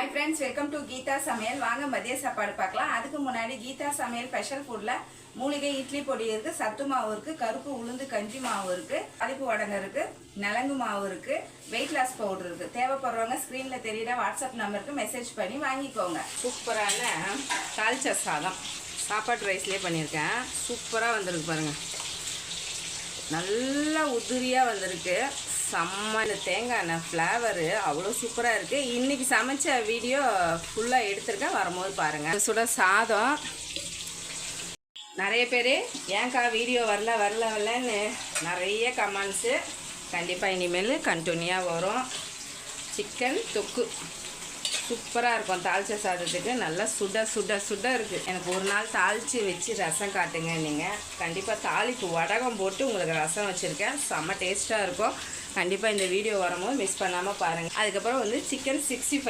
hi friends welcome to Geeta समेल वांग मदिय सापाडु पार्क्कलाम அதுக்கு முன்னாடி गीता समेल ஸ்பெஷல் ஃபுட்ல மூலிகை இட்லி பொடி இருக்கு சத்து மாவு இருக்கு கருப்பு உளுந்து கஞ்சி மாவு இருக்கு அரிப்பு வடங்க இருக்கு நலங்கு மாவு இருக்கு வெயிட் லாஸ் பவுடர் இருக்கு தேவைப்படுறவங்க ஸ்கிரீன்ல தெரியுற வாட்ஸ்அப் நம்பருக்கு மெசேஜ் பண்ணி வாங்கிக்கோங்க சூப்பரான தால்ச்சா சாதம் சாப்பாடு ரைஸ்லயே பண்ணிருக்கேன் சூப்பரா வந்திருக்கு பாருங்க நல்லா உதிரியா வந்திருக்கு செம்ம தேங்காய் எண்ணெய் ஃப்ளேவரு அவ்வளோ சூப்பராக இருக்குது இன்றைக்கி சமைச்ச வீடியோ ஃபுல்லாக எடுத்துருக்கேன் வரும்போது பாருங்கள் சுட சாதம் நிறைய பேர் ஏன்க்கா வீடியோ வரலன்னு நிறைய கமெண்ட்ஸு கண்டிப்பாக இனிமேல் கண்டினியூவாக வரும் சிக்கன் தொக்கு சூப்பராக இருக்கும் தாளிச்ச சாதத்துக்கு நல்லா சுட இருக்குது எனக்கு ஒரு நாள் தாளித்து வச்சு ரசம் காட்டுங்க நீங்கள் கண்டிப்பாக தாளிப்பு வடகம் போட்டு உங்களுக்கு ரசம் வச்சுருக்கேன் செம்ம டேஸ்ட்டாக இருக்கும் கண்டிப்பாக இந்த வீடியோ வரும்போது மிஸ் பண்ணாமல் பாருங்கள் அதுக்கப்புறம் வந்து சிக்கன் 65